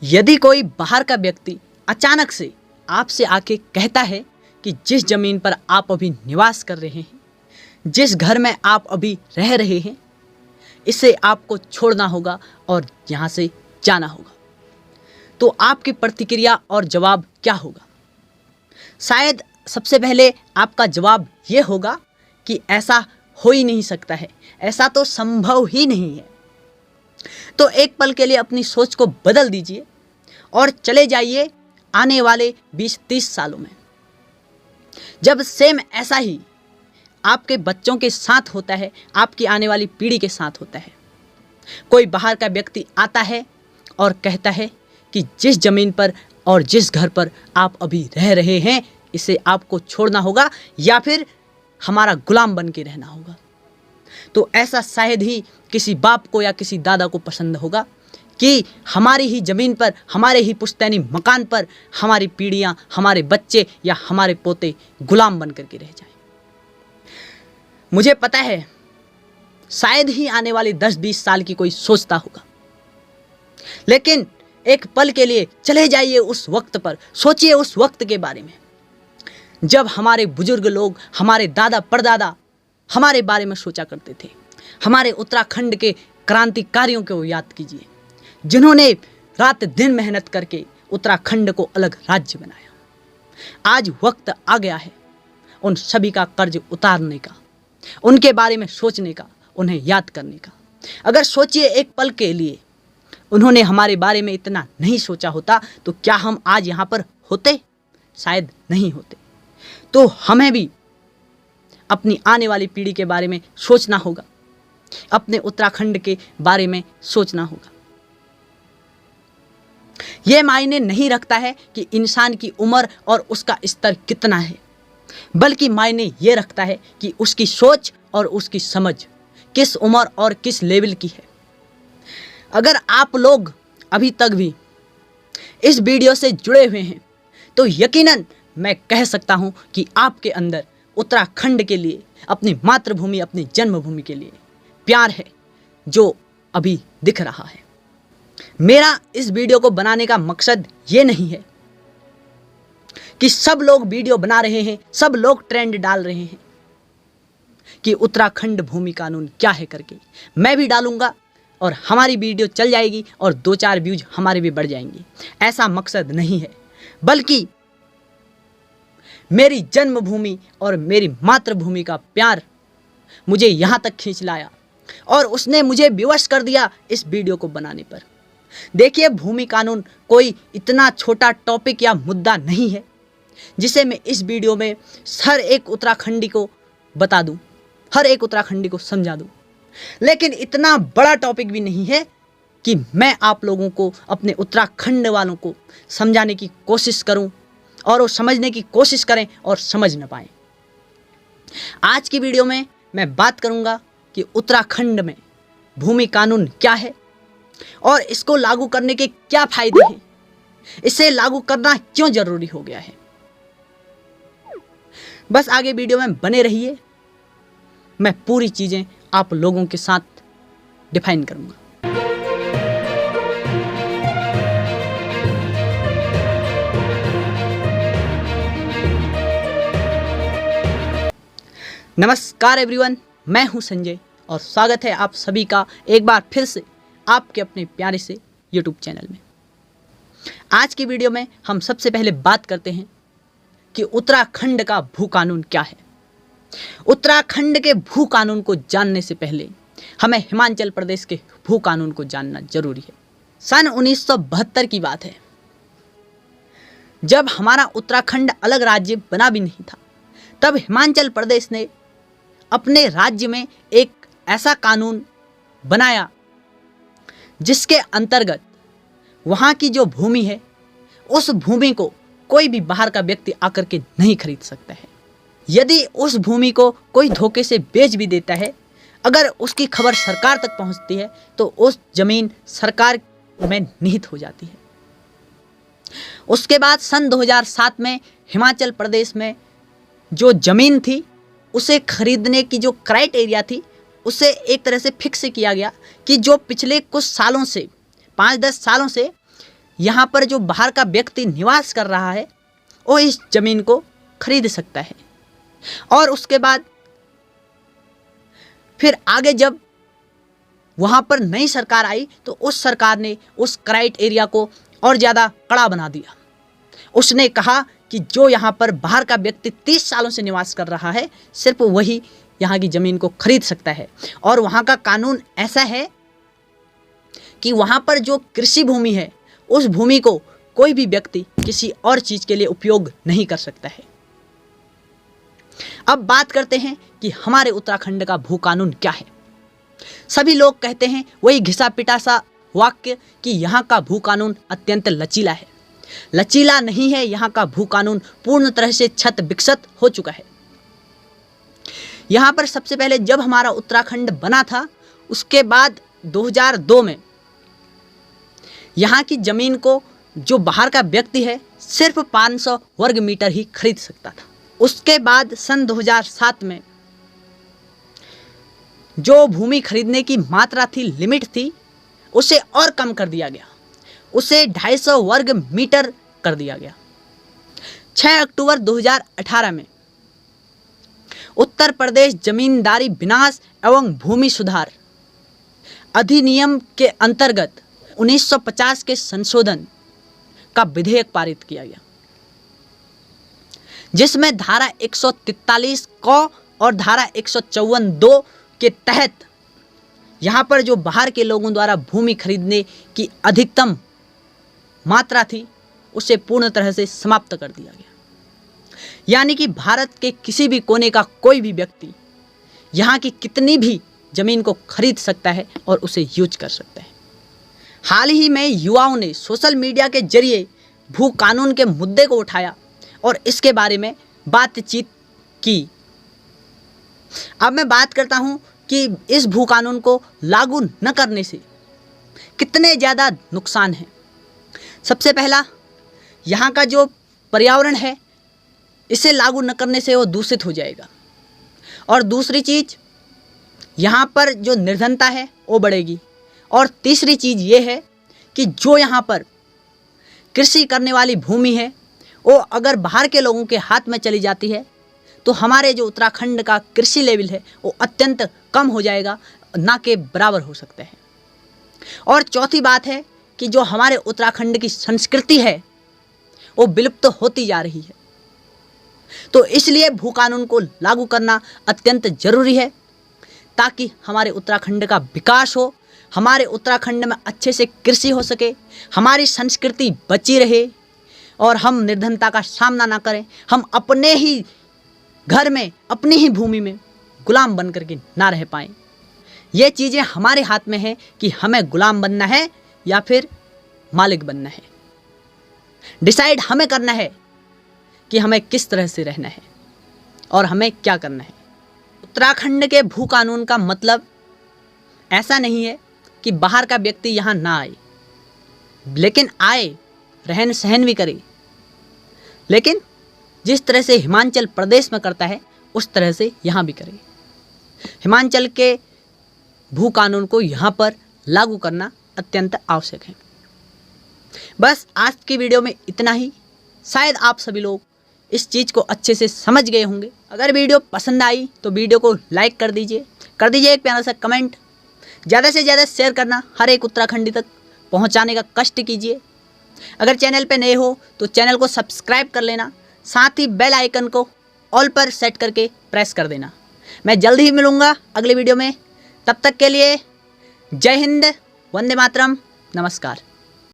यदि कोई बाहर का व्यक्ति अचानक से आपसे आके कहता है कि जिस ज़मीन पर आप अभी निवास कर रहे हैं, जिस घर में आप अभी रह रहे हैं, इसे आपको छोड़ना होगा और यहाँ से जाना होगा, तो आपकी प्रतिक्रिया और जवाब क्या होगा? शायद सबसे पहले आपका जवाब ये होगा कि ऐसा हो ही नहीं सकता है, ऐसा तो संभव ही नहीं है। तो एक पल के लिए अपनी सोच को बदल दीजिए और चले जाइए आने वाले 20-30 सालों में, जब सेम ऐसा ही आपके बच्चों के साथ होता है, आपकी आने वाली पीढ़ी के साथ होता है। कोई बाहर का व्यक्ति आता है और कहता है कि जिस ज़मीन पर और जिस घर पर आप अभी रह रहे हैं, इसे आपको छोड़ना होगा या फिर हमारा गुलाम बन के रहना होगा। तो ऐसा शायद ही किसी बाप को या किसी दादा को पसंद होगा कि हमारी ही ज़मीन पर, हमारे ही पुश्तैनी मकान पर हमारी पीढ़ियाँ, हमारे बच्चे या हमारे पोते गुलाम बन करके रह जाएं। मुझे पता है शायद ही आने वाले 10-20 साल की कोई सोचता होगा, लेकिन एक पल के लिए चले जाइए उस वक्त पर, सोचिए उस वक्त के बारे में जब हमारे बुजुर्ग लोग, हमारे दादा परदादा हमारे बारे में सोचा करते थे। हमारे उत्तराखंड के क्रांतिकारियों को याद कीजिए, जिन्होंने रात दिन मेहनत करके उत्तराखंड को अलग राज्य बनाया। आज वक्त आ गया है उन सभी का कर्ज उतारने का, उनके बारे में सोचने का, उन्हें याद करने का। अगर सोचिए एक पल के लिए उन्होंने हमारे बारे में इतना नहीं सोचा होता तो क्या हम आज यहाँ पर होते? शायद नहीं होते। तो हमें भी अपनी आने वाली पीढ़ी के बारे में सोचना होगा, अपने उत्तराखंड के बारे में सोचना होगा। यह मायने नहीं रखता है कि इंसान की उम्र और उसका स्तर कितना है, बल्कि मायने ये रखता है कि उसकी सोच और उसकी समझ किस उम्र और किस लेवल की है। अगर आप लोग अभी तक भी इस वीडियो से जुड़े हुए हैं तो यकीनन मैं कह सकता हूं कि आपके अंदर उत्तराखंड के लिए, अपनी मातृभूमि, अपनी जन्मभूमि के लिए प्यार है जो अभी दिख रहा है। मेरा इस वीडियो को बनाने का मकसद ये नहीं है कि सब लोग वीडियो बना रहे हैं, सब लोग ट्रेंड डाल रहे हैं कि उत्तराखंड भूमि कानून क्या है करके। मैं भी डालूंगा और हमारी वीडियो चल जाएगी और 2-4 व्यूज हमारे भी बढ़ जाएंगे। ऐसा मकसद नहीं है, बल्कि मेरी जन्मभूमि और मेरी मातृभूमि का प्यार मुझे यहाँ तक खींच लाया और उसने मुझे विवश कर दिया इस वीडियो को बनाने पर। देखिए, भूमि कानून कोई इतना छोटा टॉपिक या मुद्दा नहीं है जिसे मैं इस वीडियो में हर एक उत्तराखंडी को बता दूं, हर एक उत्तराखंडी को समझा दूं। लेकिन इतना बड़ा टॉपिक भी नहीं है कि मैं आप लोगों को, अपने उत्तराखंड वालों को समझाने की कोशिश करूं और वो समझने की कोशिश करें और समझ न पाएं। आज की वीडियो में मैं बात करूंगा कि उत्तराखंड में भूमि कानून क्या है और इसको लागू करने के क्या फायदे हैं, इसे लागू करना क्यों जरूरी हो गया है। बस आगे वीडियो में बने रहिए, मैं पूरी चीजें आप लोगों के साथ डिफाइन करूंगा। नमस्कार एवरीवन, मैं हूं संजय और स्वागत है आप सभी का एक बार फिर से आपके अपने प्यारे से यूट्यूब चैनल में। आज की वीडियो में हम सबसे पहले बात करते हैं कि उत्तराखंड का भू कानून क्या है। उत्तराखंड के भू कानून को जानने से पहले हमें हिमाचल प्रदेश के भू कानून को जानना जरूरी है। सन 1972 की बात है, जब हमारा उत्तराखंड अलग राज्य बना भी नहीं था, तब हिमाचल प्रदेश ने अपने राज्य में एक ऐसा कानून बनाया जिसके अंतर्गत वहाँ की जो भूमि है, उस भूमि को कोई भी बाहर का व्यक्ति आकर के नहीं खरीद सकता है। यदि उस भूमि को कोई धोखे से बेच भी देता है, अगर उसकी खबर सरकार तक पहुँचती है तो उस जमीन सरकार में निहित हो जाती है। उसके बाद सन 2007 में हिमाचल प्रदेश में जो ज़मीन थी, उसे खरीदने की जो क्राइटेरिया थी, उसे एक तरह से फिक्स किया गया कि जो पिछले कुछ सालों से, 5-10 सालों से यहाँ पर जो बाहर का व्यक्ति निवास कर रहा है वो इस ज़मीन को खरीद सकता है। और उसके बाद फिर आगे जब वहाँ पर नई सरकार आई तो उस सरकार ने उस क्राइटेरिया को और ज़्यादा कड़ा बना दिया। उसने कहा कि जो यहाँ पर बाहर का व्यक्ति 30 सालों से निवास कर रहा है सिर्फ वही यहाँ की ज़मीन को खरीद सकता है। और वहाँ का कानून ऐसा है कि वहाँ पर जो कृषि भूमि है उस भूमि को कोई भी व्यक्ति किसी और चीज़ के लिए उपयोग नहीं कर सकता है। अब बात करते हैं कि हमारे उत्तराखंड का भू कानून क्या है। सभी लोग कहते हैं वही घिसा पिटा सा वाक्य कि यहाँ का भू कानून अत्यंत लचीला है। लचीला नहीं है, यहाँ का भू कानून पूर्ण तरह से छत विकसित हो चुका है। यहाँ पर सबसे पहले जब हमारा उत्तराखंड बना था उसके बाद 2002 में यहाँ की ज़मीन को जो बाहर का व्यक्ति है सिर्फ 500 वर्ग मीटर ही खरीद सकता था। उसके बाद सन 2007 में जो भूमि खरीदने की मात्रा थी, लिमिट थी, उसे और कम कर दिया गया, उसे 250 वर्ग मीटर कर दिया गया। 6 अक्टूबर 2018 में उत्तर प्रदेश जमींदारी विनाश एवं भूमि सुधार अधिनियम के अंतर्गत 1950 के संशोधन का विधेयक पारित किया गया, जिसमें धारा 143 क और धारा 154(2) के तहत यहाँ पर जो बाहर के लोगों द्वारा भूमि खरीदने की अधिकतम मात्रा थी उसे पूर्ण तरह से समाप्त कर दिया गया। यानी कि भारत के किसी भी कोने का कोई भी व्यक्ति यहाँ की कितनी भी ज़मीन को खरीद सकता है और उसे यूज कर सकता है। हाल ही में युवाओं ने सोशल मीडिया के जरिए भू कानून के मुद्दे को उठाया और इसके बारे में बातचीत की। अब मैं बात करता हूँ कि इस भू कानून को लागू न करने से कितने ज़्यादा नुकसान हैं। सबसे पहला, यहाँ का जो पर्यावरण है इसे लागू न करने से वो दूषित हो जाएगा। और दूसरी चीज़, यहाँ पर जो निर्धनता है वो बढ़ेगी। और तीसरी चीज़ ये है कि जो यहाँ पर कृषि करने वाली भूमि है वो अगर बाहर के लोगों के हाथ में चली जाती है तो हमारे जो उत्तराखंड का कृषि लेवल है वो अत्यंत कम हो जाएगा, ना के बराबर हो सकते हैं। और चौथी बात है कि जो हमारे उत्तराखंड की संस्कृति है वो विलुप्त होती जा रही है। तो इसलिए भू कानून को लागू करना अत्यंत ज़रूरी है ताकि हमारे उत्तराखंड का विकास हो, हमारे उत्तराखंड में अच्छे से कृषि हो सके, हमारी संस्कृति बची रहे और हम निर्धनता का सामना ना करें, हम अपने ही घर में अपनी ही भूमि में गुलाम बन करके ना रह पाएँ। ये चीज़ें हमारे हाथ में है कि हमें गुलाम बनना है या फिर मालिक बनना है। डिसाइड हमें करना है कि हमें किस तरह से रहना है और हमें क्या करना है। उत्तराखंड के भू कानून का मतलब ऐसा नहीं है कि बाहर का व्यक्ति यहाँ ना आए, लेकिन आए, रहन सहन भी करे, लेकिन जिस तरह से हिमाचल प्रदेश में करता है उस तरह से यहाँ भी करे। हिमाचल के भू कानून को यहाँ पर लागू करना अत्यंत आवश्यक है। बस आज की वीडियो में इतना ही। शायद आप सभी लोग इस चीज़ को अच्छे से समझ गए होंगे। अगर वीडियो पसंद आई तो वीडियो को लाइक कर दीजिए एक प्यारा सा कमेंट, ज़्यादा से ज़्यादा शेयर करना, हर एक उत्तराखंडी तक पहुंचाने का कष्ट कीजिए। अगर चैनल पे नए हो तो चैनल को सब्सक्राइब कर लेना, साथ ही बेल आइकन को ऑल पर सेट करके प्रेस कर देना। मैं जल्द ही मिलूँगा अगले वीडियो में। तब तक के लिए जय हिंद, वंदे मातरम, नमस्कार।